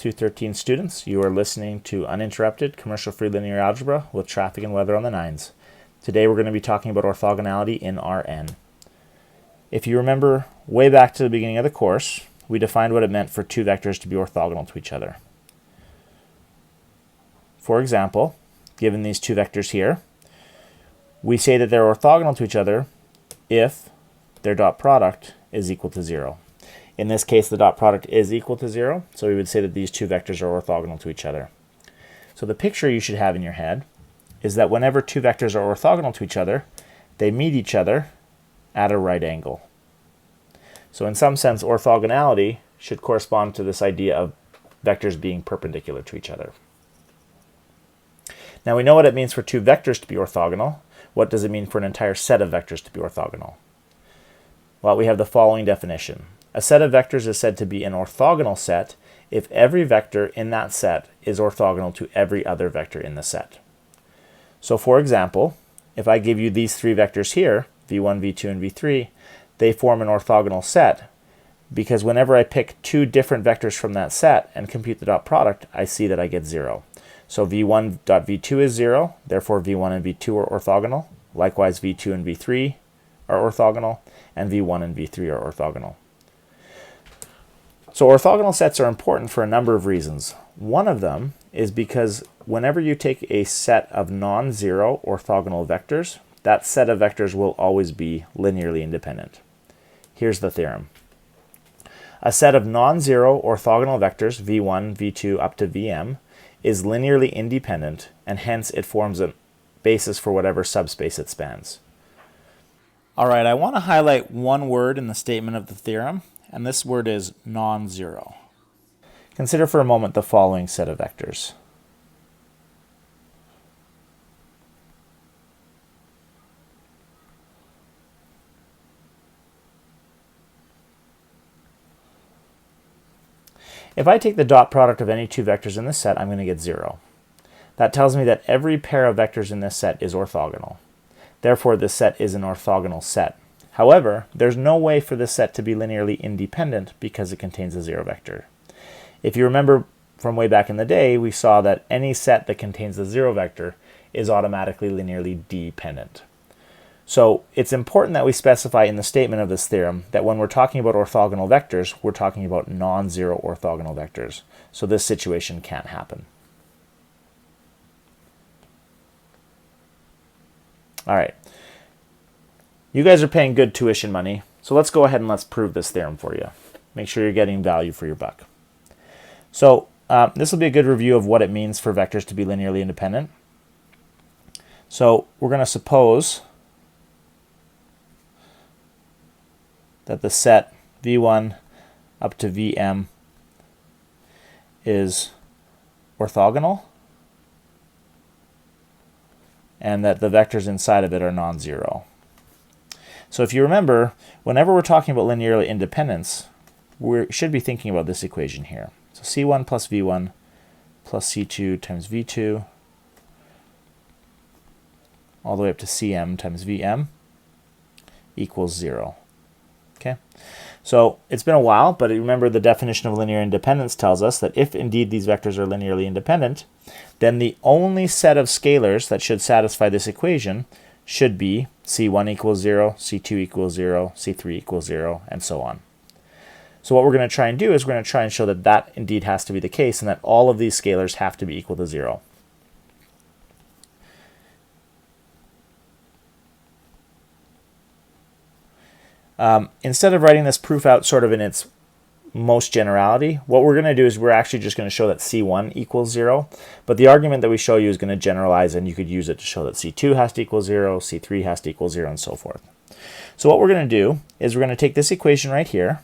213 students, you are listening to Uninterrupted Commercial-Free Linear Algebra with Traffic and Weather on the 9s. Today we're going to be talking about orthogonality in Rn. If you remember way back to the beginning of the course, we defined what it meant for two vectors to be orthogonal to each other. For example, given these two vectors here, we say that they're orthogonal to each other if their dot product is equal to 0. In this case, the dot product is equal to 0, so we would say that these two vectors are orthogonal to each other. So the picture you should have in your head is that whenever two vectors are orthogonal to each other, they meet each other at a right angle. So in some sense, orthogonality should correspond to this idea of vectors being perpendicular to each other. Now we know what it means for two vectors to be orthogonal. What does it mean for an entire set of vectors to be orthogonal? Well, we have the following definition. A set of vectors is said to be an orthogonal set if every vector in that set is orthogonal to every other vector in the set. So for example, if I give you these three vectors here, v1, v2, and v3, they form an orthogonal set because whenever I pick two different vectors from that set and compute the dot product, I see that I get 0. So v1.v2 is 0, therefore v1 and v2 are orthogonal. Likewise, v2 and v3 are orthogonal, and v1 and v3 are orthogonal. So orthogonal sets are important for a number of reasons. One of them is because whenever you take a set of non-zero orthogonal vectors, that set of vectors will always be linearly independent. Here's the theorem. A set of non-zero orthogonal vectors, v1, v2, up to vm, is linearly independent, and hence it forms a basis for whatever subspace it spans. All right, I want to highlight one word in the statement of the theorem, and this word is non-zero. Consider for a moment the following set of vectors. If I take the dot product of any two vectors in this set, I'm going to get 0. That tells me that every pair of vectors in this set is orthogonal. Therefore, this set is an orthogonal set. However, there's no way for this set to be linearly independent because it contains a 0 vector. If you remember from way back in the day, we saw that any set that contains a 0 vector is automatically linearly dependent. So it's important that we specify in the statement of this theorem that when we're talking about orthogonal vectors, we're talking about non-zero orthogonal vectors. So this situation can't happen. All right. You guys are paying good tuition money, so let's go ahead and let's prove this theorem for you. Make sure you're getting value for your buck. So this will be a good review of what it means for vectors to be linearly independent. So we're going to suppose that the set v1 up to vm is orthogonal and that the vectors inside of it are non-zero. So if you remember, whenever we're talking about linear independence, we should be thinking about this equation here. So c1 plus v1 plus c2 times v2 all the way up to cm times vm equals 0. Okay, so it's been a while, but remember the definition of linear independence tells us that if indeed these vectors are linearly independent, then the only set of scalars that should satisfy this equation should be c1 equals 0, c2 equals 0, c3 equals 0, and so on. So what we're going to try and do is we're going to try and show that that indeed has to be the case and that all of these scalars have to be equal to 0. Instead of writing this proof out sort of in its most generality, what we're going to do is we're actually just going to show that c1 equals 0, but the argument that we show you is going to generalize, and you could use it to show that c2 has to equal 0, c3 has to equal 0, and so forth. So what we're going to do is we're going to take this equation right here,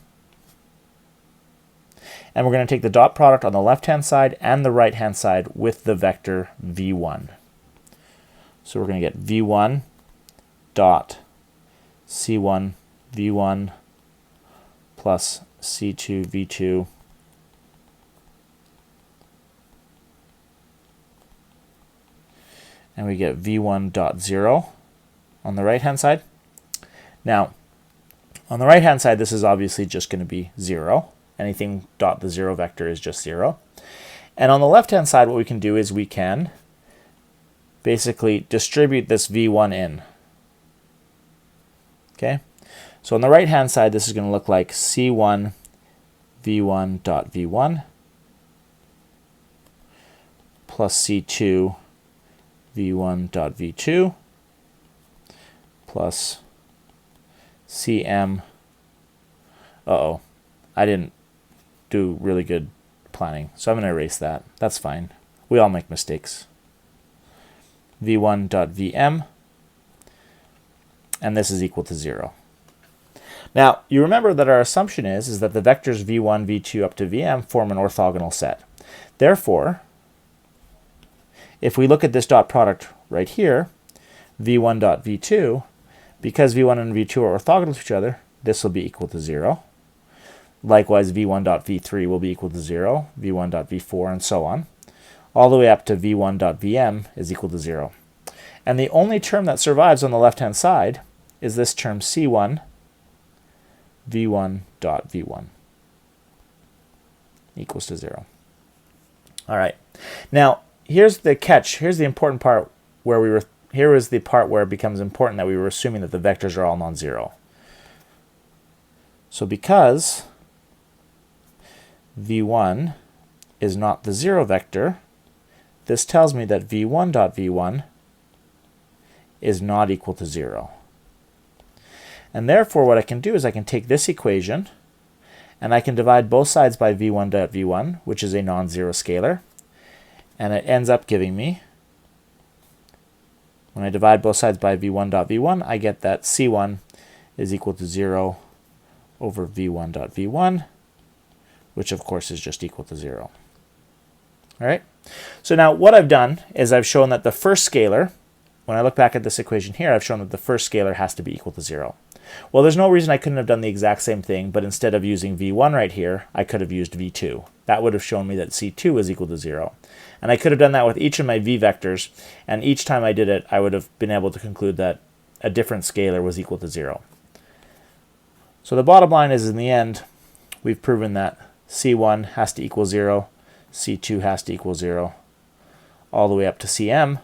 and we're going to take the dot product on the left-hand side and the right-hand side with the vector v1. So we're going to get v1 dot c1 v1 plus c2 v2 and we get v1 dot 0 on the right hand side. Now on the right hand side this is obviously just going to be 0 Anything dot the 0 vector is just 0. And on the left-hand side, what we can do is we can basically distribute this v1 in. Okay? So on the right-hand side, this is going to look like c1 v1 dot v1 plus c2 v1 dot v2 plus cm. Uh-oh, I didn't do really good planning, so I'm going to erase that. That's fine. We all make mistakes. v1 dot vm, and this is equal to 0. Now, you remember that our assumption is that the vectors v1, v2 up to vm form an orthogonal set. Therefore, if we look at this dot product right here, v1 dot v2, because v1 and v2 are orthogonal to each other, this will be equal to 0. Likewise, v1 dot v3 will be equal to 0, v1 dot v4, and so on, all the way up to v1 dot vm is equal to 0. And the only term that survives on the left-hand side is this term c1 v1 dot v1 equals to 0. All right. Now, here's the catch. Here's the important part where here is the part where it becomes important that we were assuming that the vectors are all non-zero. So because v1 is not the 0 vector, this tells me that v1 dot v1 is not equal to 0. And therefore, what I can do is I can take this equation and I can divide both sides by v1 dot v1, which is a non-zero scalar, and it ends up giving me, when I divide both sides by v1 dot v1, I get that c1 is equal to 0 over v1 dot v1, which of course is just equal to 0. All right? So now what I've done is I've shown that the first scalar, when I look back at this equation here, I've shown that the first scalar has to be equal to 0. Well, there's no reason I couldn't have done the exact same thing, but instead of using v1 right here, I could have used v2. That would have shown me that c2 is equal to 0. And I could have done that with each of my v vectors, and each time I did it, I would have been able to conclude that a different scalar was equal to 0. So the bottom line is, in the end, we've proven that c1 has to equal 0, c2 has to equal 0, all the way up to cm.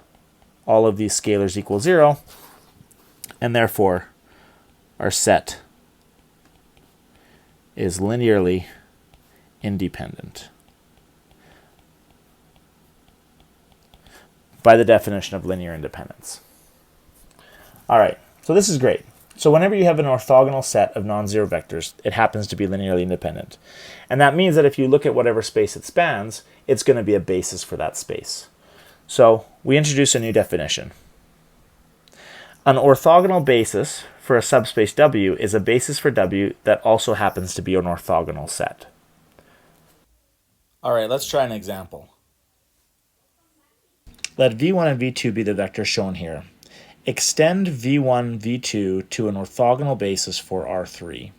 All of these scalars equal 0, and therefore our set is linearly independent by the definition of linear independence. All right, so this is great. So whenever you have an orthogonal set of non-zero vectors, it happens to be linearly independent. And that means that if you look at whatever space it spans, it's going to be a basis for that space. So we introduce a new definition. An orthogonal basis for a subspace W is a basis for W that also happens to be an orthogonal set. All right, let's try an example. Let v1 and v2 be the vectors shown here. Extend v1, v2 to an orthogonal basis for R3.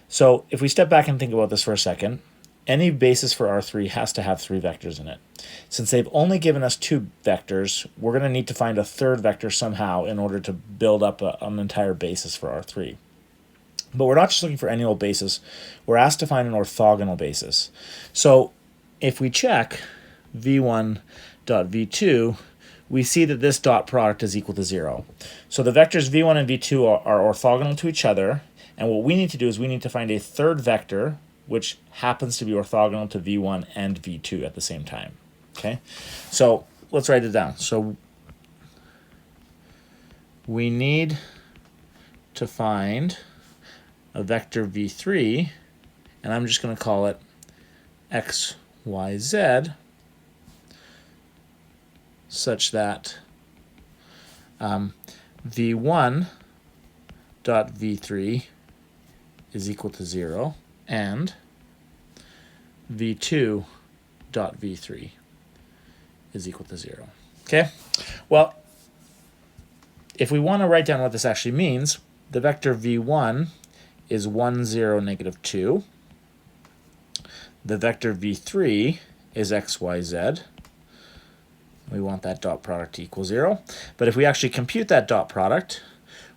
So if we step back and think about this for a second, any basis for R3 has to have 3 vectors in it. Since they've only given us 2 vectors, we're going to need to find a third vector somehow in order to build up an entire basis for R3. But we're not just looking for any old basis, we're asked to find an orthogonal basis. So if we check v1 dot v2, we see that this dot product is equal to 0. So the vectors v1 and v2 are orthogonal to each other, and what we need to do is we need to find a third vector which happens to be orthogonal to v1 and v2 at the same time. Okay, so let's write it down. So we need to find a vector v3, and I'm just going to call it x, y, z, such that v1 dot v3 is equal to 0, and v2 dot v3 is equal to 0. Okay? Well, if we want to write down what this actually means, the vector v1 is 1, 0, negative 2. The vector v3 is x, y, z. We want that dot product to equal 0. But if we actually compute that dot product,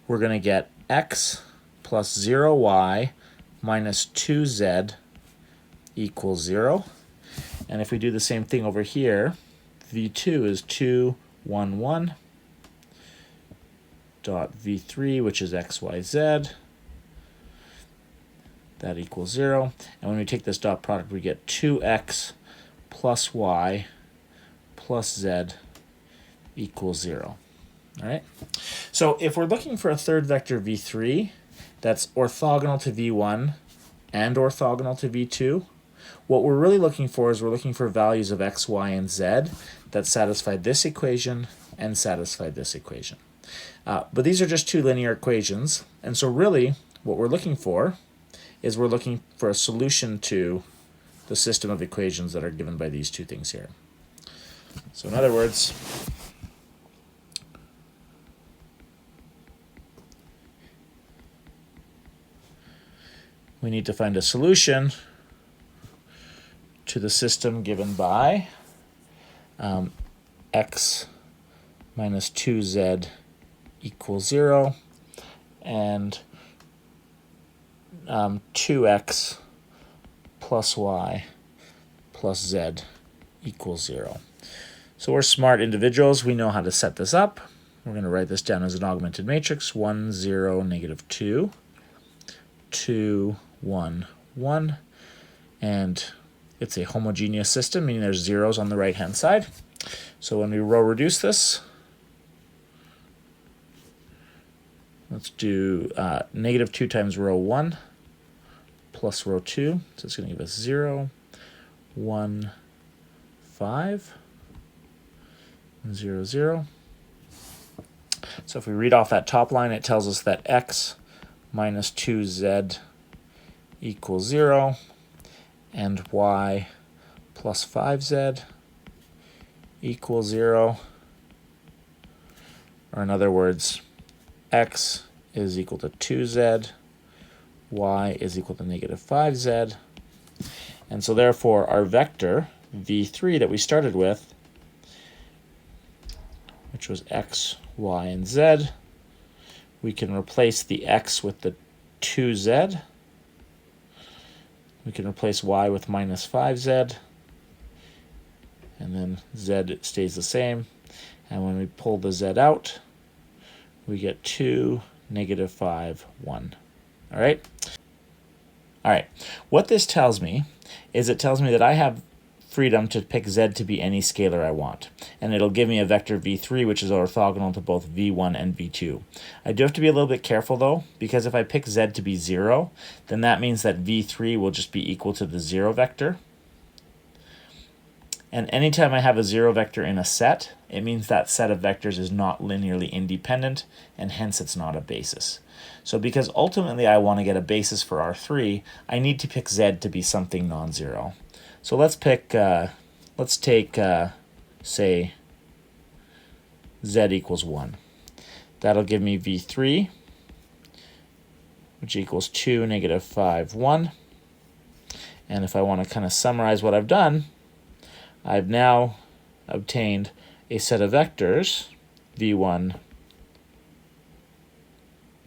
we're going to get x plus 0y minus 2z equals 0. And if we do the same thing over here, v2 is 2, 1, 1, dot v3, which is x, y, z. That equals 0. And when we take this dot product, we get 2x plus y plus z equals 0. All right. So if we're looking for a third vector v3 that's orthogonal to v1 and orthogonal to v2, what we're really looking for is we're looking for values of x, y, and z that satisfy this equation and satisfy this equation. But these are just two linear equations, and so really what we're looking for is we're looking for a solution to the system of equations that are given by these two things here. So in other words, we need to find a solution to the system given by x minus 2z equals 0 and 2x plus y plus z equals 0. So we're smart individuals. We know how to set this up. We're going to write this down as an augmented matrix. 1, 0, negative 2, 2, 1, 1. And it's a homogeneous system, meaning there's zeros on the right-hand side. So when we row reduce this, let's do negative 2 times row 1 plus row 2. So it's going to give us 0, 1, 5, 0, 0. So if we read off that top line, it tells us that x minus 2z equals 0 and y plus 5z equals 0. Or in other words, x is equal to 2z, y is equal to negative 5z. And so therefore our vector v3 that we started with, which was x, y, and z, we can replace the x with the 2z. We can replace y with minus 5z. And then z stays the same. And when we pull the z out, we get 2, negative 5, 1. All right? All right. What this tells me is it tells me that I have freedom to pick z to be any scalar I want. And it'll give me a vector v3, which is orthogonal to both v1 and v2. I do have to be a little bit careful, though, because if I pick z to be 0, then that means that v3 will just be equal to the 0 vector. And anytime I have a 0 vector in a set, it means that set of vectors is not linearly independent, and hence it's not a basis. So because ultimately I want to get a basis for R3, I need to pick z to be something non-zero. So let's take, say, z equals 1. That'll give me v3, which equals 2, negative 5, 1. And if I want to kind of summarize what I've done, I've now obtained a set of vectors, v1,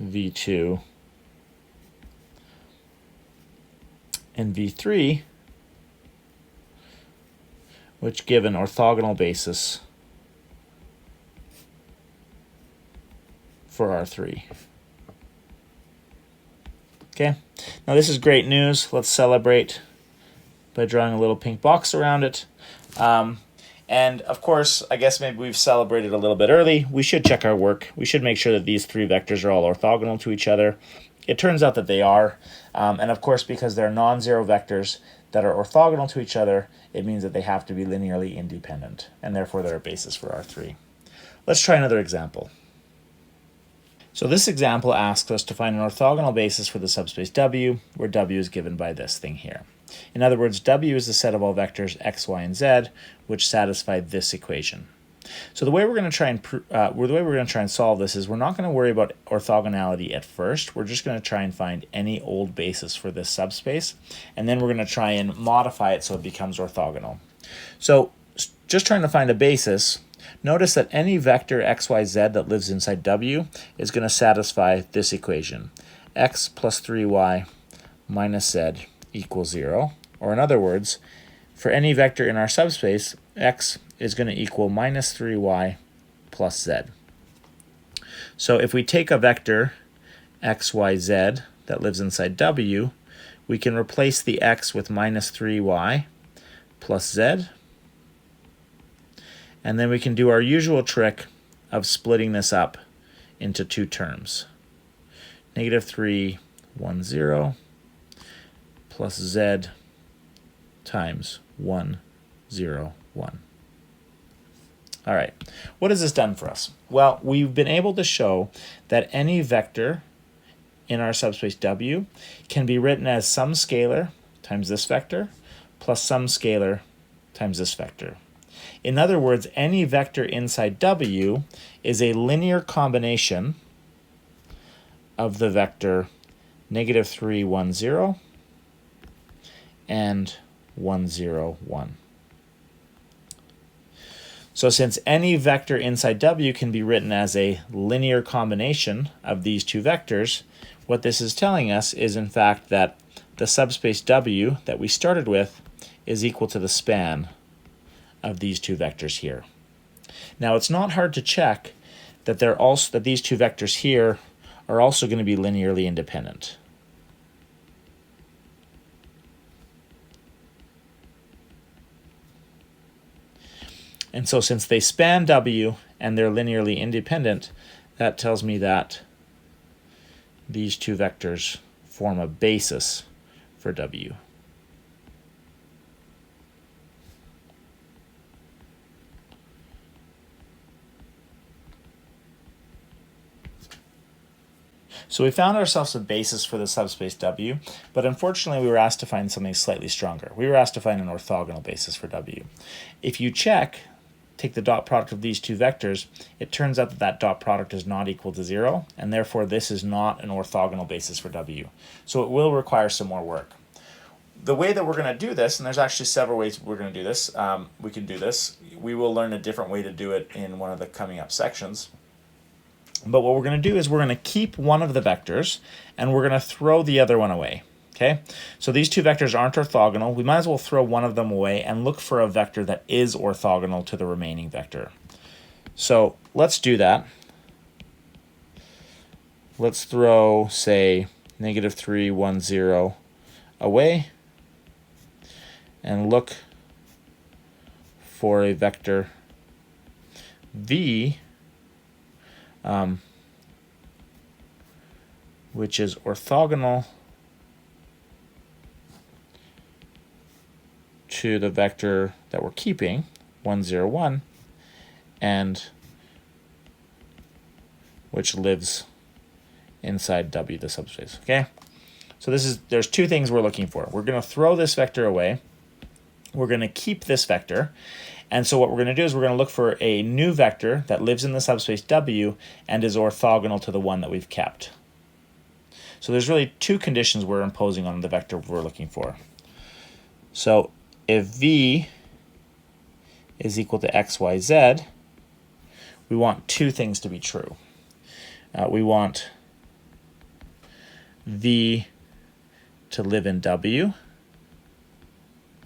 v2, and v3, which give an orthogonal basis for R3. Okay, now this is great news. Let's celebrate by drawing a little pink box around it. And of course, I guess maybe we've celebrated a little bit early. We should check our work. We should make sure that these three vectors are all orthogonal to each other. It turns out that they are. And of course, because they're non-zero vectors that are orthogonal to each other, it means that they have to be linearly independent, and therefore they're a basis for R3. Let's try another example. So this example asks us to find an orthogonal basis for the subspace W, where W is given by this thing here. In other words, W is the set of all vectors x, y, and z, which satisfy this equation. So the way we're going to try and solve this is we're not going to worry about orthogonality at first. We're just going to try and find any old basis for this subspace, and then we're going to try and modify it so it becomes orthogonal. So just trying to find a basis, notice that any vector x, y, z that lives inside W is going to satisfy this equation. X plus 3y minus z equals 0, Or in other words, for any vector in our subspace, x is going to equal minus 3y plus z. So if we take a vector x, y, z that lives inside W, we can replace the x with minus 3y plus z. And then we can do our usual trick of splitting this up into two terms. Negative 3, 1, 0 plus z times 1, 0, 1. All right, what has this done for us? Well, we've been able to show that any vector in our subspace W can be written as some scalar times this vector plus some scalar times this vector. In other words, any vector inside W is a linear combination of the vector negative 3, 1, 0 and 1, 0, 1. So since any vector inside W can be written as a linear combination of these two vectors, what this is telling us is in fact that the subspace W that we started with is equal to the span of these two vectors here. Now it's not hard to check that these two vectors here are also going to be linearly independent. And so since they span W and they're linearly independent, that tells me that these two vectors form a basis for W. So we found ourselves a basis for the subspace W, but unfortunately we were asked to find something slightly stronger. We were asked to find an orthogonal basis for W. If you take the dot product of these two vectors, it turns out that that dot product is not equal to 0, and therefore this is not an orthogonal basis for W. So it will require some more work. The way that we're going to do this, and there's actually several ways we're going to do this, we can do this. We will learn a different way to do it in one of the coming up sections. But what we're going to do is we're going to keep one of the vectors, and we're going to throw the other one away. Okay, so these two vectors aren't orthogonal. We might as well throw one of them away and look for a vector that is orthogonal to the remaining vector. So let's do that. Let's throw, say, negative 3, 1, 0 away and look for a vector V which is orthogonal to the vector that we're keeping, 1, 0, 1, and which lives inside W, the subspace. Okay? So there's two things we're looking for. We're going to throw this vector away. We're going to keep this vector. And so what we're going to do is we're going to look for a new vector that lives in the subspace W and is orthogonal to the one that we've kept. So there's really two conditions we're imposing on the vector we're looking for. So if V is equal to x, y, z, we want two things to be true. We want V to live in W.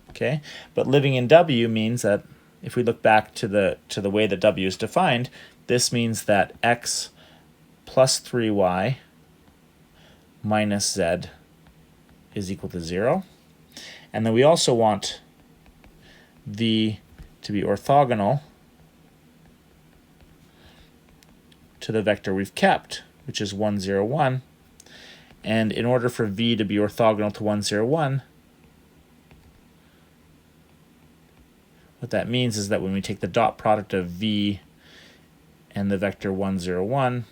Okay, but living in W means that if we look back to the way that W is defined, this means that x plus 3y minus z is equal to 0. And then we also want V to be orthogonal to the vector we've kept, which is 1, 0, 1. And in order for V to be orthogonal to 1, 0, 1, what that means is that when we take the dot product of V and the vector 1, 0, 1,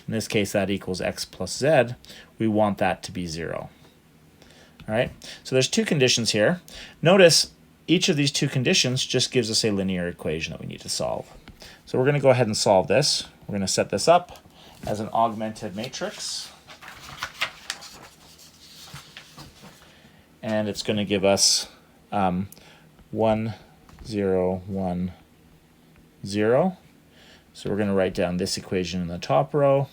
in this case that equals x plus z, we want that to be 0. All right, so there's two conditions here. Notice each of these two conditions just gives us a linear equation that we need to solve. So we're going to go ahead and solve this. We're going to set this up as an augmented matrix. And it's going to give us 1, 0, 1, 0. So we're going to write down this equation in the top row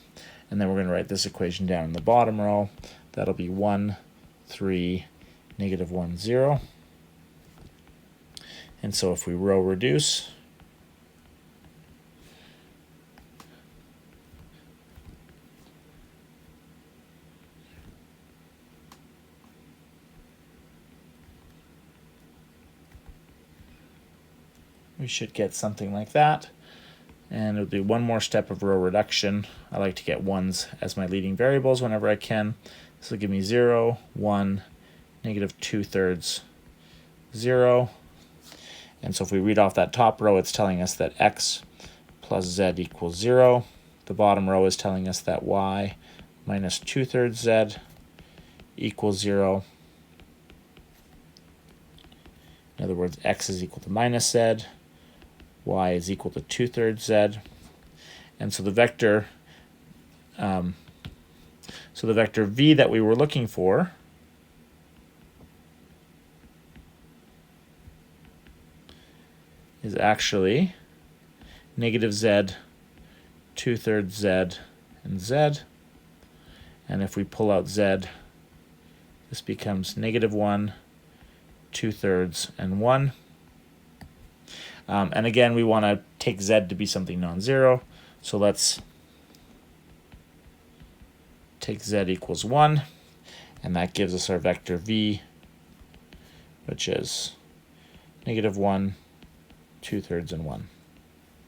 And then we're going to write this equation down in the bottom row. That'll be 1, 3, negative 1, 0. And so if we row reduce, we should get something like that. And it'll do one more step of row reduction. I like to get ones as my leading variables whenever I can. This will give me 0, 1, negative 2/3, 0. And so if we read off that top row, it's telling us that x plus z equals 0. The bottom row is telling us that y minus 2/3 z equals 0. In other words, x is equal to minus z, y is equal to 2/3 z. And so the vector v that we were looking for is actually negative z, 2/3 z, and z. And if we pull out z, this becomes negative 1, 2/3, and 1. And again, we want to take z to be something non-zero. So let's take z equals 1. And that gives us our vector v, which is negative 1, 2/3, and 1.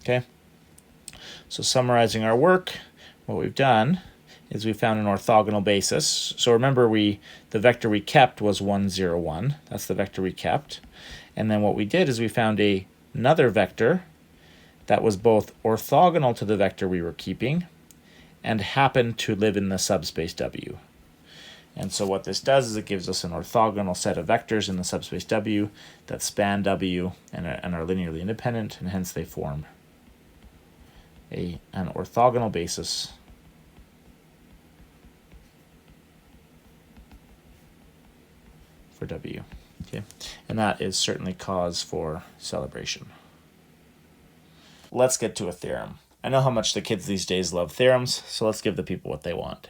Okay? So summarizing our work, what we've done is we found an orthogonal basis. So remember, the vector we kept was 1, 0, 1. That's the vector we kept. And then what we did is we found another vector that was both orthogonal to the vector we were keeping and happened to live in the subspace W. And so what this does is it gives us an orthogonal set of vectors in the subspace W that span W and are linearly independent, and hence they form an orthogonal basis for W. Okay? And that is certainly cause for celebration. Let's get to a theorem. I know how much the kids these days love theorems, so let's give the people what they want.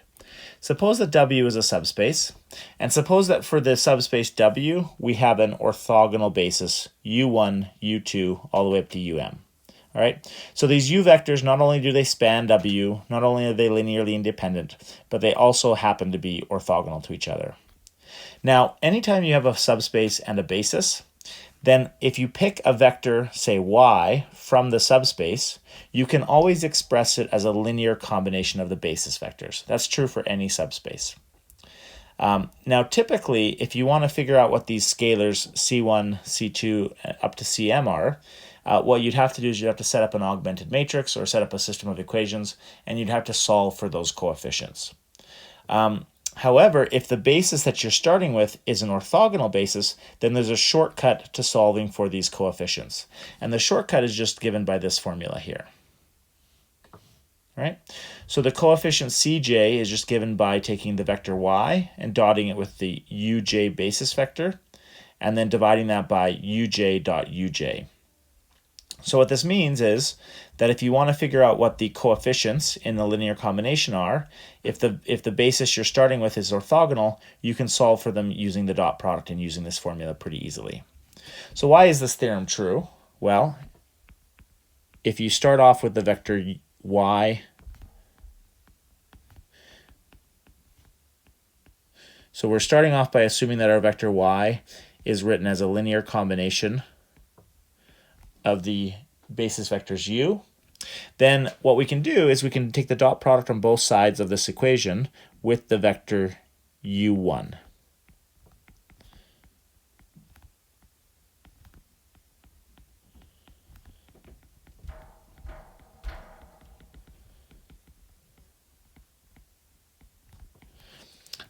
Suppose that W is a subspace, and suppose that for the subspace W, we have an orthogonal basis, U1, U2, all the way up to UM. All right? So these U vectors, not only do they span W, not only are they linearly independent, but they also happen to be orthogonal to each other. Now, anytime you have a subspace and a basis, then if you pick a vector, say y, from the subspace, you can always express it as a linear combination of the basis vectors. That's true for any subspace. Now, typically, if you want to figure out what these scalars C1, C2, up to Cm are, what you'd have to do is you'd have to set up an augmented matrix or set up a system of equations, and you'd have to solve for those coefficients. However, if the basis that you're starting with is an orthogonal basis, then there's a shortcut to solving for these coefficients. And the shortcut is just given by this formula here. Right? So the coefficient Cj is just given by taking the vector y and dotting it with the uj basis vector, and then dividing that by uj dot uj. So what this means is that if you want to figure out what the coefficients in the linear combination are, if the basis you're starting with is orthogonal, you can solve for them using the dot product and using this formula pretty easily. So why is this theorem true? Well, if you start off with the vector y, so we're starting off by assuming that our vector y is written as a linear combination of the basis vectors u, then what we can do is we can take the dot product on both sides of this equation with the vector u1.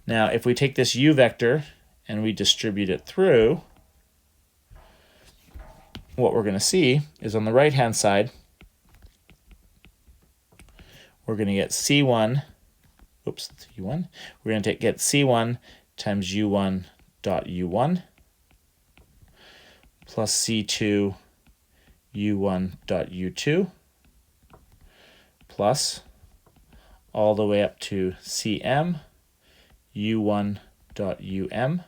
Now, if we take this u vector and we distribute it through, what we're going to see is on the right-hand side, we're going to get C1, oops, that's U1. We're going to get C1 times U1 dot U1 plus C2 U1 dot U2 plus all the way up to Cm u1.um.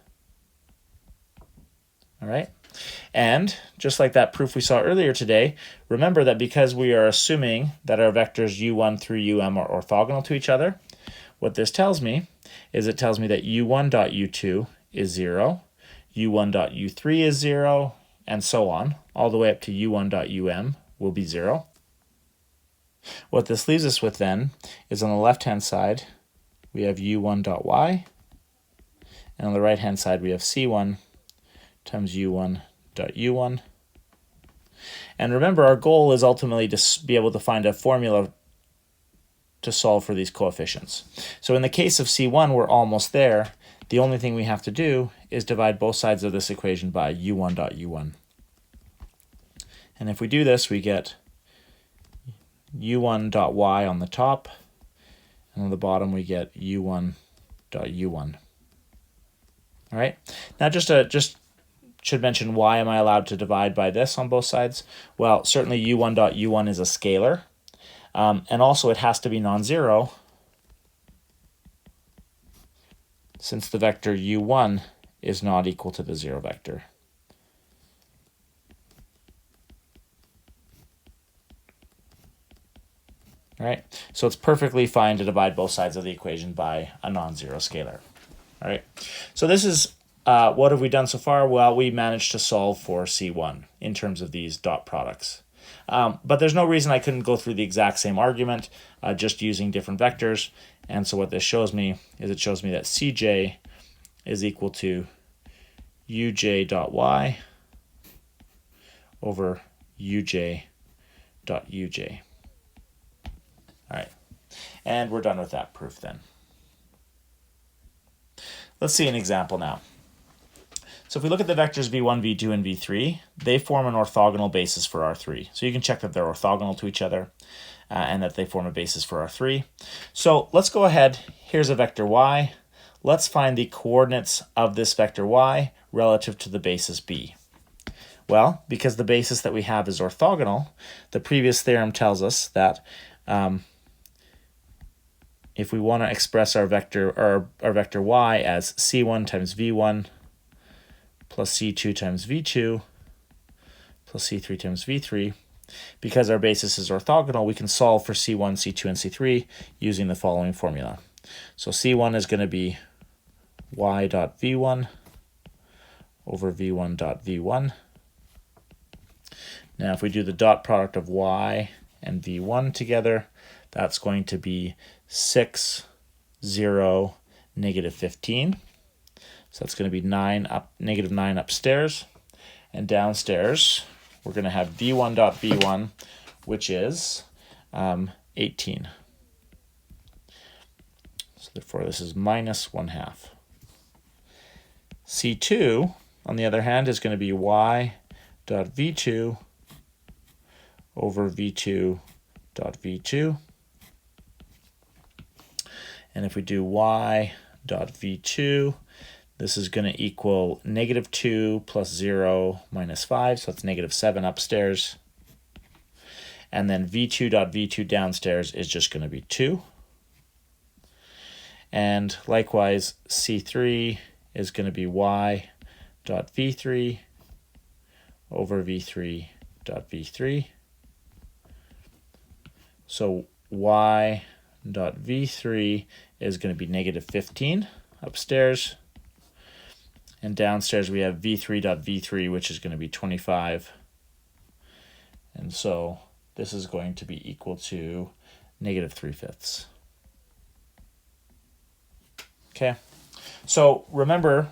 All right. And just like that proof we saw earlier today, remember that because we are assuming that our vectors u1 through um are orthogonal to each other, what this tells me is it tells me that u1.u2 is 0, u1.u3 is 0, and so on, all the way up to u1.um will be 0. What this leaves us with then is on the left-hand side, we have u1.y, and on the right-hand side, we have c1 times u1.u1. And remember, our goal is ultimately to be able to find a formula to solve for these coefficients. So in the case of c1, we're almost there. The only thing we have to do is divide both sides of this equation by u1.u1. And if we do this, we get u1.y on the top, and on the bottom we get u1.u1. All right. Now just should mention, why am I allowed to divide by this on both sides? Well, certainly u1.u1 is a scalar, and also it has to be non-zero since the vector u1 is not equal to the 0 vector. All right, so it's perfectly fine to divide both sides of the equation by a non-zero scalar. All right, so this is what have we done so far? Well, we managed to solve for C1 in terms of these dot products. But there's no reason I couldn't go through the exact same argument, just using different vectors. And so what this shows me is it shows me that Cj is equal to uj dot y over uj dot uj. All right, and we're done with that proof then. Let's see an example now. So if we look at the vectors v1, v2, and v3, they form an orthogonal basis for R3. So you can check that they're orthogonal to each other and that they form a basis for R3. So let's go ahead. Here's a vector y. Let's find the coordinates of this vector y relative to the basis b. Well, because the basis that we have is orthogonal, the previous theorem tells us that if we want to express our vector y as c1 times v1 plus c2 times v2 plus c3 times v3, because our basis is orthogonal, we can solve for c1, c2, and c3 using the following formula. So c1 is going to be y dot v1 over v1 dot v1. Now if we do the dot product of y and v1 together, that's going to be 6, 0, negative 15. So that's going to be negative 9 upstairs. And downstairs, we're going to have v1 dot v1, which is 18. So therefore, this is minus 1/2. C2, on the other hand, is going to be y dot v2 over v2 dot v2. And if we do y dot v2, this is going to equal negative 2 plus 0 minus 5, so that's negative 7 upstairs. And then v2 dot v2 downstairs is just going to be 2. And likewise, c3 is going to be y dot v3 over v3 dot v3. So y dot v3 is going to be negative 15 upstairs. And downstairs we have v3 dot v3, which is going to be 25. And so this is going to be equal to negative 3/5. Okay. So remember,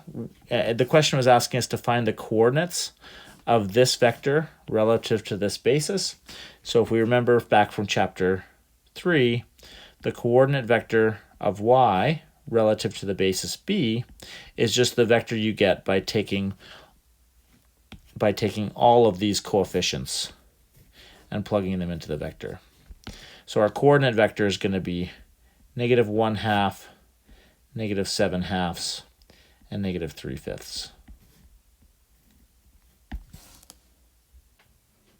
the question was asking us to find the coordinates of this vector relative to this basis. So if we remember back from chapter 3, the coordinate vector of y relative to the basis b is just the vector you get by taking all of these coefficients and plugging them into the vector. So our coordinate vector is going to be negative 1/2, negative 7/2, and negative 3/5.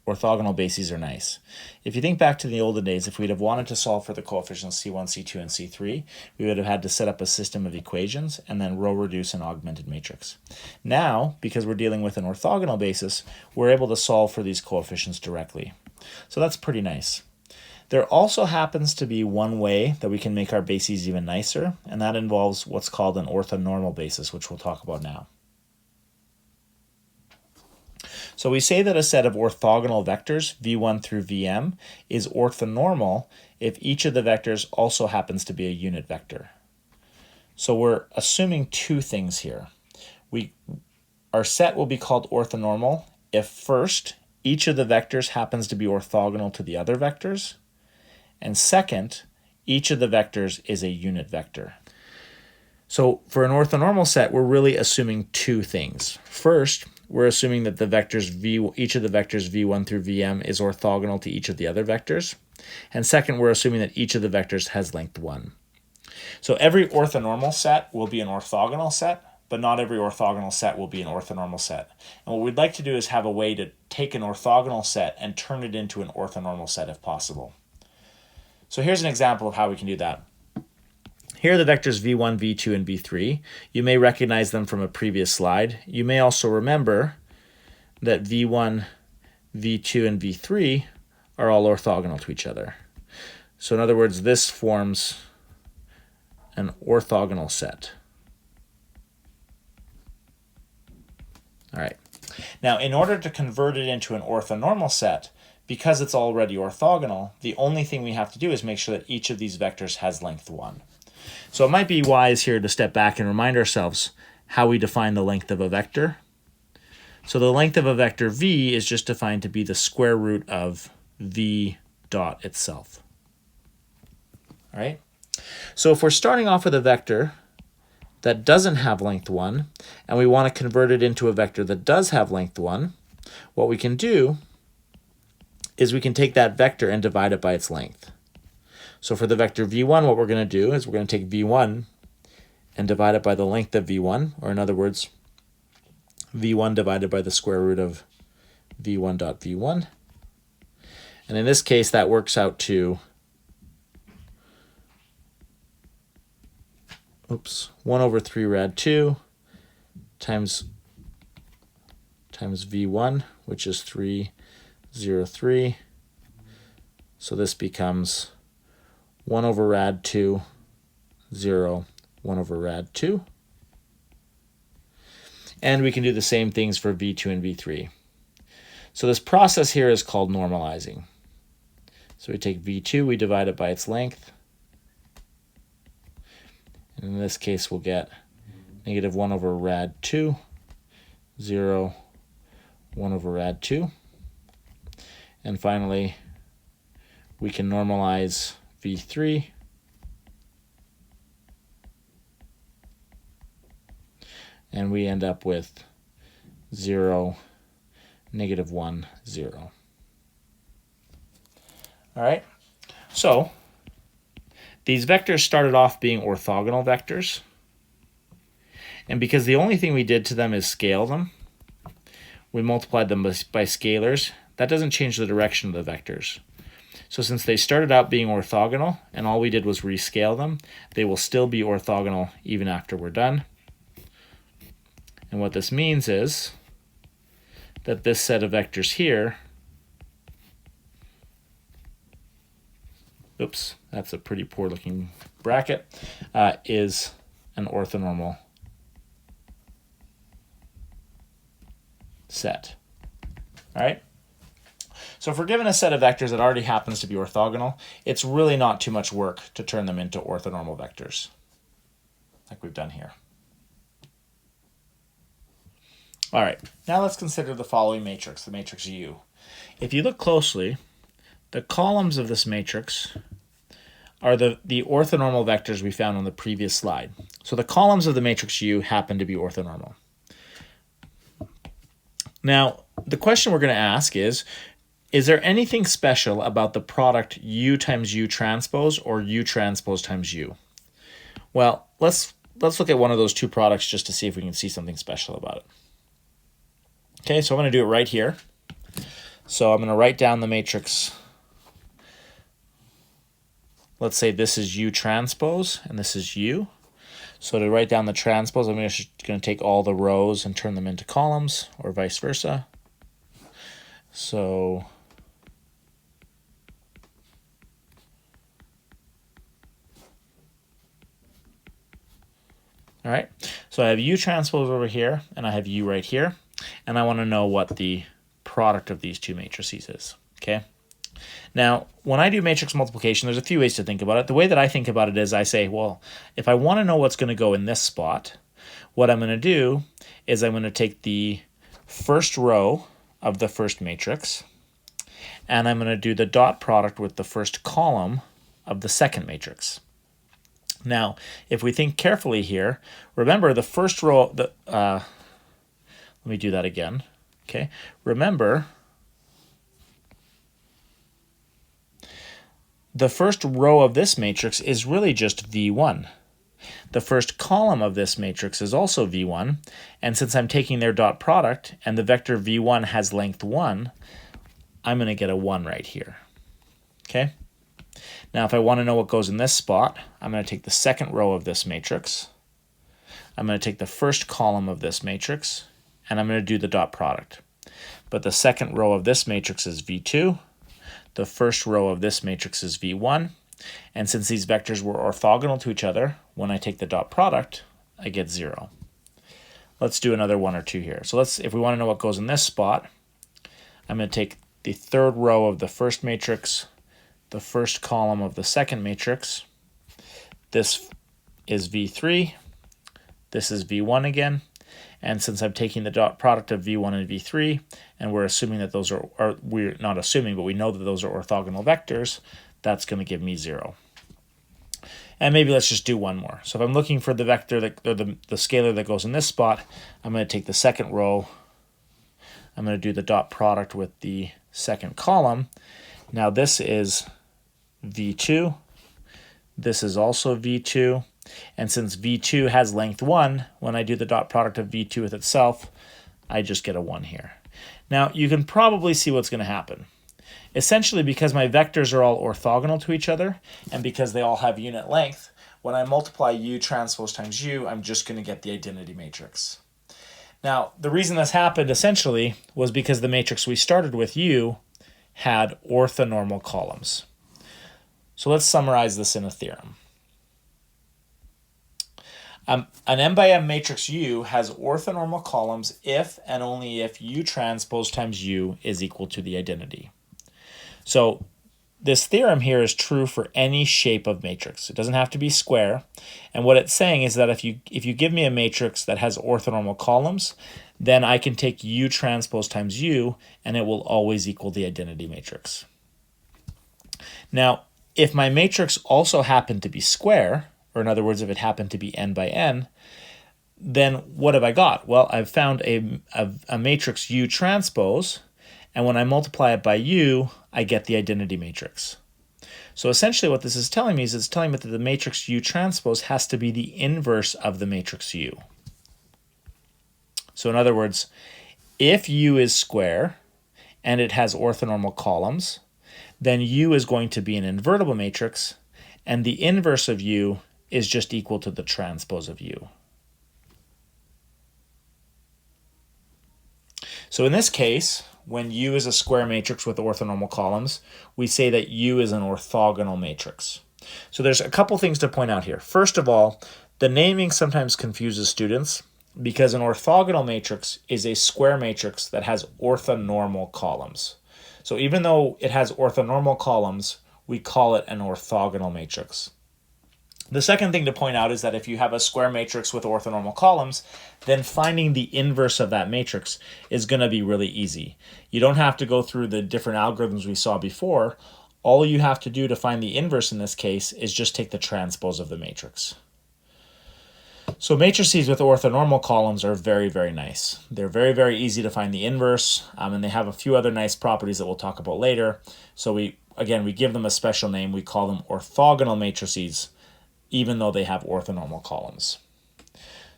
orthogonal bases are nice. If you think back to the olden days, if we'd have wanted to solve for the coefficients C1, C2, and C3, we would have had to set up a system of equations and then row reduce an augmented matrix. Now, because we're dealing with an orthogonal basis, we're able to solve for these coefficients directly. So that's pretty nice. There also happens to be one way that we can make our bases even nicer, and that involves what's called an orthonormal basis, which we'll talk about now. So we say that a set of orthogonal vectors, v1 through vm, is orthonormal if each of the vectors also happens to be a unit vector. So we're assuming two things here. Our set will be called orthonormal if first, each of the vectors happens to be orthogonal to the other vectors, and second, each of the vectors is a unit vector. So for an orthonormal set, we're really assuming two things. First, we're assuming that each of the vectors v1 through vm is orthogonal to each of the other vectors. And second, we're assuming that each of the vectors has length 1. So every orthonormal set will be an orthogonal set, but not every orthogonal set will be an orthonormal set. And what we'd like to do is have a way to take an orthogonal set and turn it into an orthonormal set if possible. So here's an example of how we can do that. Here are the vectors v1, v2, and v3. You may recognize them from a previous slide. You may also remember that v1, v2, and v3 are all orthogonal to each other. So in other words, this forms an orthogonal set. All right. Now, in order to convert it into an orthonormal set, because it's already orthogonal, the only thing we have to do is make sure that each of these vectors has length 1. So it might be wise here to step back and remind ourselves how we define the length of a vector. So the length of a vector v is just defined to be the square root of v dot itself. All right? So if we're starting off with a vector that doesn't have length 1, and we want to convert it into a vector that does have length 1, what we can do is we can take that vector and divide it by its length. So for the vector v1, what we're going to do is we're going to take v1 and divide it by the length of v1, or in other words, v1 divided by the square root of v1 dot v1. And in this case, that works out to 1 over 3 rad 2 times v1, which is 303. So this becomes 1 over rad 2, 0, 1 over rad 2. And we can do the same things for v2 and v3. So this process here is called normalizing. So we take v2, we divide it by its length. And in this case, we'll get negative 1 over rad 2, 0, 1 over rad 2. And finally, we can normalize v3. And we end up with 0, negative 1, 0. All right, so these vectors started off being orthogonal vectors. And because the only thing we did to them is scale them, we multiplied them by scalars. That doesn't change the direction of the vectors. So since they started out being orthogonal and all we did was rescale them, they will still be orthogonal even after we're done. And what this means is that this set of vectors here, oops, that's a pretty poor looking bracket, is an orthonormal set. All right? So if we're given a set of vectors that already happens to be orthogonal, it's really not too much work to turn them into orthonormal vectors, like we've done here. All right, now let's consider the following matrix, the matrix U. If you look closely, the columns of this matrix are the orthonormal vectors we found on the previous slide. So the columns of the matrix U happen to be orthonormal. Now, the question we're going to ask is there anything special about the product U times U transpose or U transpose times U? Well, let's look at one of those two products just to see if we can see something special about it. Okay, so I'm going to do it right here. So I'm going to write down the matrix. Let's say this is U transpose and this is U. So to write down the transpose, I'm just going to take all the rows and turn them into columns, or vice versa. So all right, so I have U transpose over here, and I have U right here, and I want to know what the product of these two matrices is, okay? Now, when I do matrix multiplication, there's a few ways to think about it. The way that I think about it is I say, well, if I want to know what's going to go in this spot, what I'm going to do is I'm going to take the first row of the first matrix, and I'm going to do the dot product with the first column of the second matrix. Now, if we think carefully here, remember the first row, let me do that again, okay? Remember, the first row of this matrix is really just V1. The first column of this matrix is also V1, and since I'm taking their dot product and the vector V1 has length 1, I'm going to get a 1 right here, okay? Now, if I want to know what goes in this spot, I'm going to take the second row of this matrix. I'm going to take the first column of this matrix, and I'm going to do the dot product. But the second row of this matrix is V2. The first row of this matrix is V1. And since these vectors were orthogonal to each other, when I take the dot product, I get 0. Let's do another one or two here. So if we want to know what goes in this spot, I'm going to take the third row of the first matrix, the first column of the second matrix. This is V3. This is V1 again. And since I'm taking the dot product of V1 and V3, and we're assuming that those are, or we're not assuming, but we know that those are orthogonal vectors, that's going to give me 0. And maybe let's just do one more. So if I'm looking for the vector, or the scalar that goes in this spot, I'm going to take the second row. I'm going to do the dot product with the second column. Now this is V2. This is also V2. And since V2 has length 1, when I do the dot product of V2 with itself, I just get a 1 here. Now, you can probably see what's going to happen. Essentially, because my vectors are all orthogonal to each other, and because they all have unit length, when I multiply U transpose times U, I'm just going to get the identity matrix. Now, the reason this happened, essentially, was because the matrix we started with, U, had orthonormal columns. So let's summarize this in a theorem. An m by m matrix U has orthonormal columns if and only if U transpose times U is equal to the identity. So this theorem here is true for any shape of matrix. It doesn't have to be square. And what it's saying is that if you give me a matrix that has orthonormal columns, then I can take U transpose times U, and it will always equal the identity matrix. Now, if my matrix also happened to be square, or in other words, if it happened to be n by n, then what have I got? Well, I've found a matrix U transpose, and when I multiply it by U, I get the identity matrix. So essentially what this is telling me is it's telling me that the matrix U transpose has to be the inverse of the matrix U. So in other words, if U is square and it has orthonormal columns, then U is going to be an invertible matrix, and the inverse of U is just equal to the transpose of U. So in this case, when U is a square matrix with orthonormal columns, we say that U is an orthogonal matrix. So there's a couple things to point out here. First of all, the naming sometimes confuses students because an orthogonal matrix is a square matrix that has orthonormal columns. So even though it has orthonormal columns, we call it an orthogonal matrix. The second thing to point out is that if you have a square matrix with orthonormal columns, then finding the inverse of that matrix is going to be really easy. You don't have to go through the different algorithms we saw before. All you have to do to find the inverse in this case is just take the transpose of the matrix. So matrices with orthonormal columns are very, very nice. They're very, very easy to find the inverse, and they have a few other nice properties that we'll talk about later. So we give them a special name. We call them orthogonal matrices, even though they have orthonormal columns.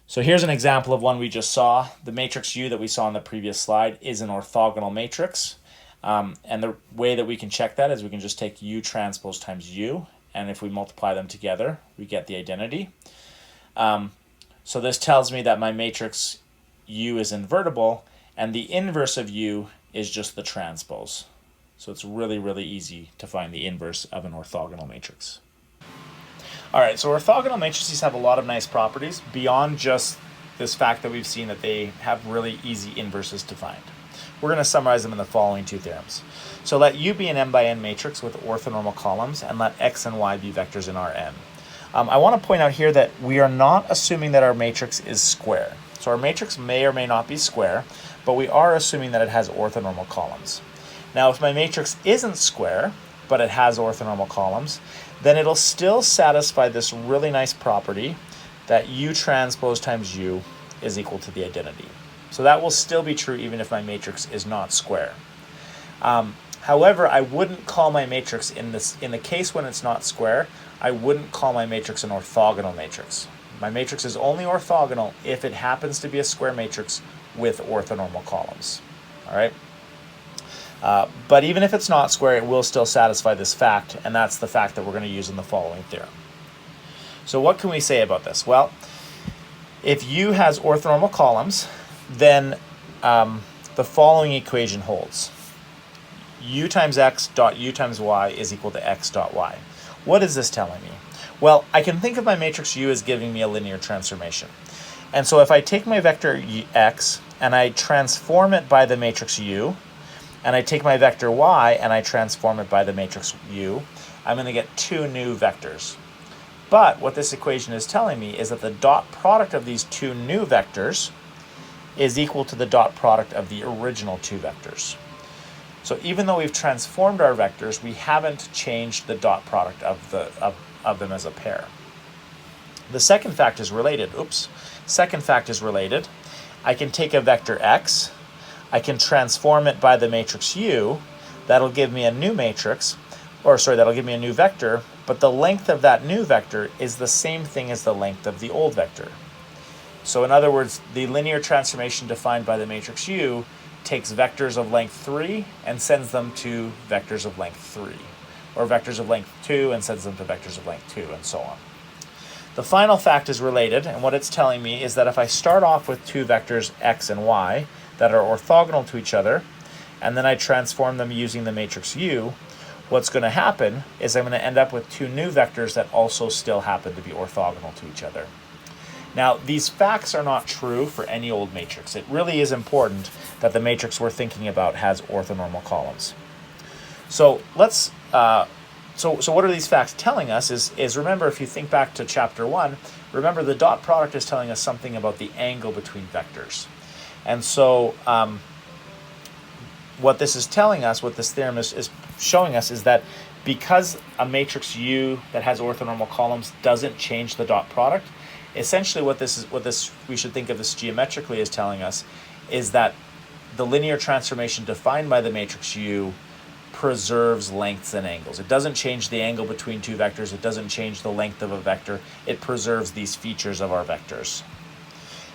So here's an example of one we just saw. The matrix U that we saw in the previous slide is an orthogonal matrix. And the way that we can check that is we can just take U transpose times U, and if we multiply them together, we get the identity. So this tells me that my matrix U is invertible, and the inverse of U is just the transpose. So it's really, really easy to find the inverse of an orthogonal matrix. All right, so orthogonal matrices have a lot of nice properties beyond just this fact that we've seen that they have really easy inverses to find. We're going to summarize them in the following two theorems. So let U be an m by n matrix with orthonormal columns, and let x and y be vectors in Rn. I want to point out here that we are not assuming that our matrix is square. So our matrix may or may not be square, but we are assuming that it has orthonormal columns. Now, if my matrix isn't square, but it has orthonormal columns, then it'll still satisfy this really nice property that U transpose times U is equal to the identity. So that will still be true even if my matrix is not square. However, I wouldn't call my matrix, in the case when it's not square, I wouldn't call my matrix an orthogonal matrix. My matrix is only orthogonal if it happens to be a square matrix with orthonormal columns. All right? But even if it's not square, it will still satisfy this fact, and that's the fact that we're going to use in the following theorem. So what can we say about this? Well, if U has orthonormal columns, then the following equation holds. U times x dot U times y is equal to x dot y. What is this telling me? Well, I can think of my matrix U as giving me a linear transformation. And so if I take my vector x and I transform it by the matrix U, and I take my vector y and I transform it by the matrix U, I'm going to get two new vectors. But what this equation is telling me is that the dot product of these two new vectors is equal to the dot product of the original two vectors. So even though we've transformed our vectors, we haven't changed the dot product of them as a pair. The second fact is related. Second fact is related. I can take a vector x, I can transform it by the matrix U, that'll give me a new matrix, that'll give me a new vector, but the length of that new vector is the same thing as the length of the old vector. So in other words, the linear transformation defined by the matrix U takes vectors of length 3 and sends them to vectors of length 3, or vectors of length 2 and sends them to vectors of length 2, and so on. The final fact is related, and what it's telling me is that if I start off with two vectors x and y that are orthogonal to each other, and then I transform them using the matrix U, what's going to happen is I'm going to end up with two new vectors that also still happen to be orthogonal to each other. Now, these facts are not true for any old matrix. It really is important that the matrix we're thinking about has orthonormal columns. So let's. So what are these facts telling us? Is remember, if you think back to chapter 1, remember the dot product is telling us something about the angle between vectors, and so what this is telling us, what this theorem is showing us, is that because a matrix U that has orthonormal columns doesn't change the dot product. Essentially, what we should think of this geometrically as telling us is that the linear transformation defined by the matrix U preserves lengths and angles. It doesn't change the angle between two vectors. It doesn't change the length of a vector. It preserves these features of our vectors.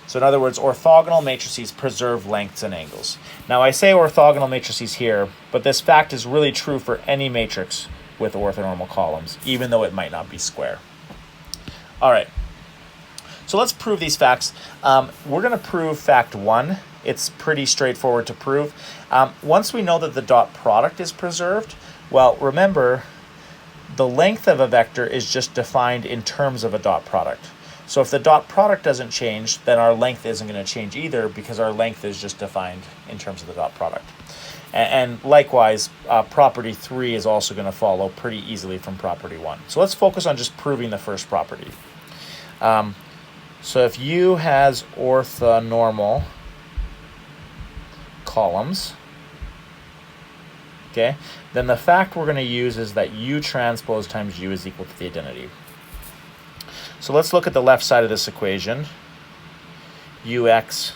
So in other words, orthogonal matrices preserve lengths and angles. Now I say orthogonal matrices here, but this fact is really true for any matrix with orthonormal columns, even though it might not be square. All right. So let's prove these facts. We're going to prove fact 1. It's pretty straightforward to prove. Once we know that the dot product is preserved, well, remember, the length of a vector is just defined in terms of a dot product. So if the dot product doesn't change, then our length isn't going to change either, because our length is just defined in terms of the dot product. And likewise, property 3 is also going to follow pretty easily from property 1. So let's focus on just proving the first property. So if U has orthonormal columns, okay, then the fact we're going to use is that U transpose times U is equal to the identity. So let's look at the left side of this equation, Ux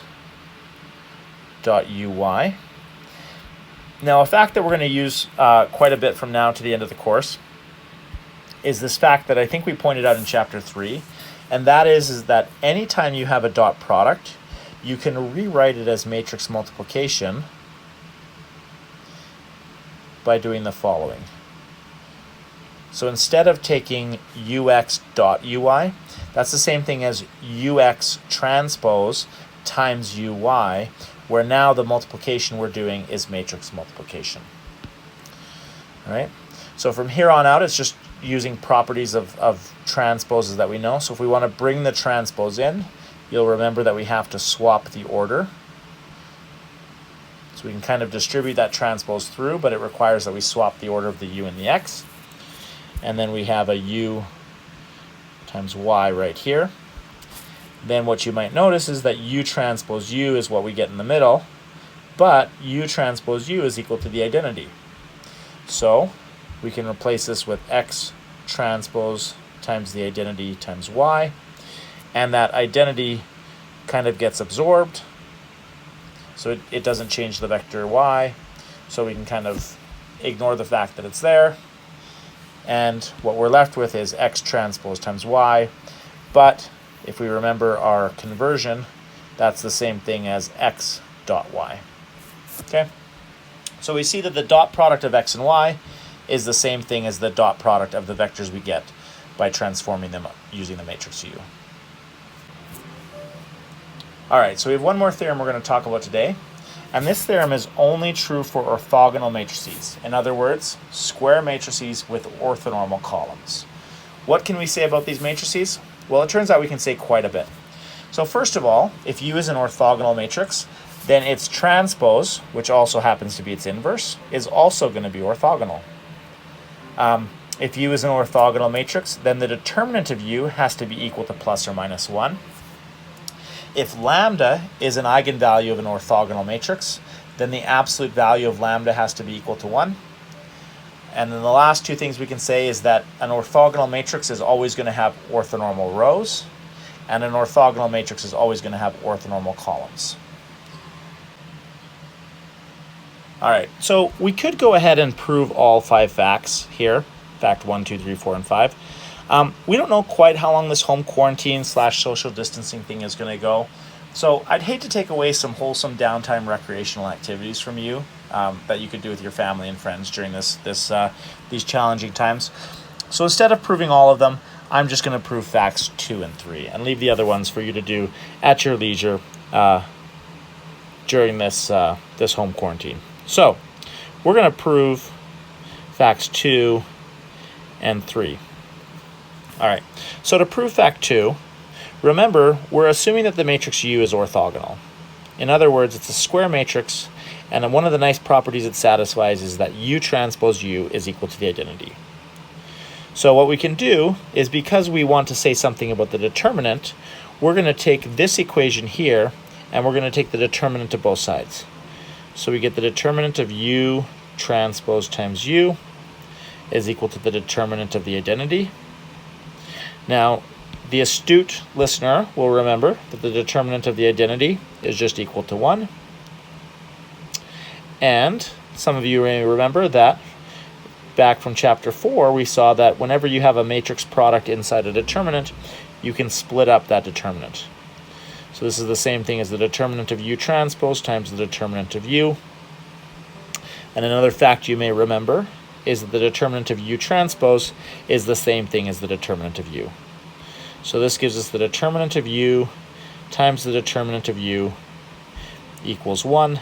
dot Uy. Now, a fact that we're going to use quite a bit from now to the end of the course is this fact that I think we pointed out in chapter 3, and that is that anytime you have a dot product, you can rewrite it as matrix multiplication by doing the following. So instead of taking ux dot ui, that's the same thing as ux transpose times uy, where now the multiplication we're doing is matrix multiplication. All right? So from here on out, it's just using properties of transposes that we know. So if we want to bring the transpose in, you'll remember that we have to swap the order. So we can kind of distribute that transpose through, but it requires that we swap the order of the u and the x. And then we have a u times y right here. Then what you might notice is that u transpose u is what we get in the middle, but u transpose u is equal to the identity. So we can replace this with x transpose times the identity times y, and that identity kind of gets absorbed, so it doesn't change the vector y, so we can kind of ignore the fact that it's there. And what we're left with is x transpose times y, but if we remember our conversion, that's the same thing as x dot y. Okay? So we see that the dot product of x and y is the same thing as the dot product of the vectors we get by transforming them using the matrix U. All right, so we have one more theorem we're going to talk about today. And this theorem is only true for orthogonal matrices. In other words, square matrices with orthonormal columns. What can we say about these matrices? Well, it turns out we can say quite a bit. So first of all, if U is an orthogonal matrix, then its transpose, which also happens to be its inverse, is also going to be orthogonal. If U is an orthogonal matrix, then the determinant of U has to be equal to plus or minus 1. If lambda is an eigenvalue of an orthogonal matrix, then the absolute value of lambda has to be equal to 1. And then the last two things we can say is that an orthogonal matrix is always going to have orthonormal rows, and an orthogonal matrix is always going to have orthonormal columns. All right, so we could go ahead and prove all 5 facts here, fact 1, 2, 3, 4, and 5. We don't know quite how long this home quarantine / social distancing thing is going to go. So I'd hate to take away some wholesome downtime recreational activities from you that you could do with your family and friends during these challenging times. So instead of proving all of them, I'm just going to prove facts 2 and 3 and leave the other ones for you to do at your leisure during this home quarantine. So we're going to prove facts 2 and 3. All right, so to prove fact 2, remember, we're assuming that the matrix U is orthogonal. In other words, it's a square matrix, and one of the nice properties it satisfies is that U transpose U is equal to the identity. So what we can do is, because we want to say something about the determinant, we're going to take this equation here, and we're going to take the determinant of both sides. So we get the determinant of U transpose times U is equal to the determinant of the identity. Now, the astute listener will remember that the determinant of the identity is just equal to 1. And some of you may remember that back from chapter 4, we saw that whenever you have a matrix product inside a determinant, you can split up that determinant. So this is the same thing as the determinant of U transpose times the determinant of U. And another fact you may remember is that the determinant of U transpose is the same thing as the determinant of U. So this gives us the determinant of U times the determinant of U equals 1,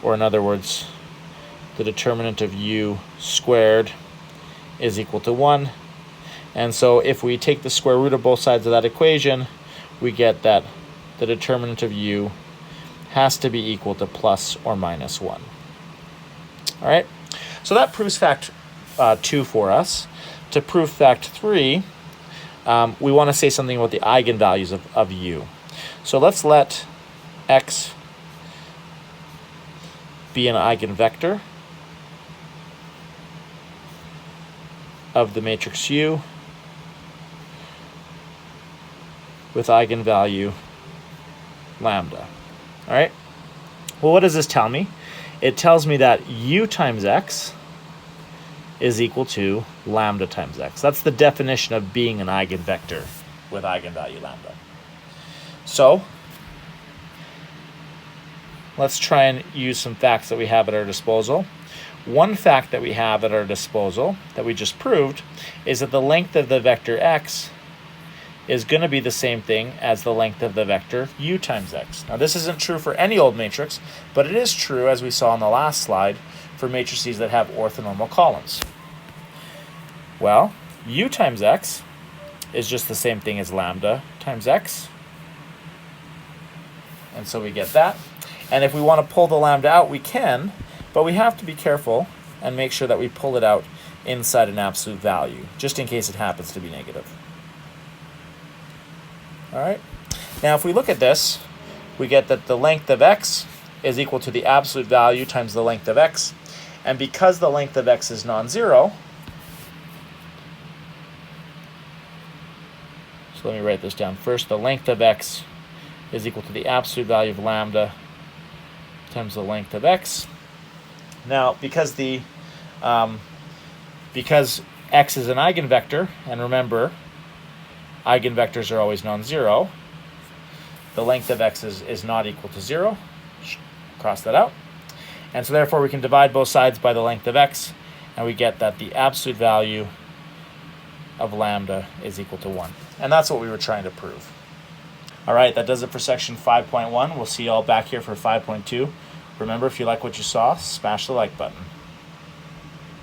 or in other words, the determinant of U squared is equal to 1. And so if we take the square root of both sides of that equation, we get that the determinant of U has to be equal to plus or minus 1. All right, so that proves fact 2 for us. To prove fact 3, we want to say something about the eigenvalues of U. So let's let x be an eigenvector of the matrix U with eigenvalue lambda. All right, well, what does this tell me? It tells me that U times x is equal to lambda times x. That's the definition of being an eigenvector with eigenvalue lambda. So let's try and use some facts that we have at our disposal. One fact that we have at our disposal that we just proved is that the length of the vector x is going to be the same thing as the length of the vector u times x. Now this isn't true for any old matrix, but it is true, as we saw on the last slide, for matrices that have orthonormal columns. Well, u times x is just the same thing as lambda times x. And so we get that. And if we want to pull the lambda out, we can, but we have to be careful and make sure that we pull it out inside an absolute value, just in case it happens to be negative. All right. Now, if we look at this, we get that the length of x is equal to the absolute value times the length of x. And because the length of x is non-zero, so let me write this down first. The length of x is equal to the absolute value of lambda times the length of x. Now, because x is an eigenvector, and remember, eigenvectors are always non-zero, the length of x is not equal to 0. Cross that out. And so therefore we can divide both sides by the length of x, and we get that the absolute value of lambda is equal to 1. And that's what we were trying to prove. All right, that does it for section 5.1. We'll see you all back here for 5.2. Remember, if you like what you saw, smash the like button.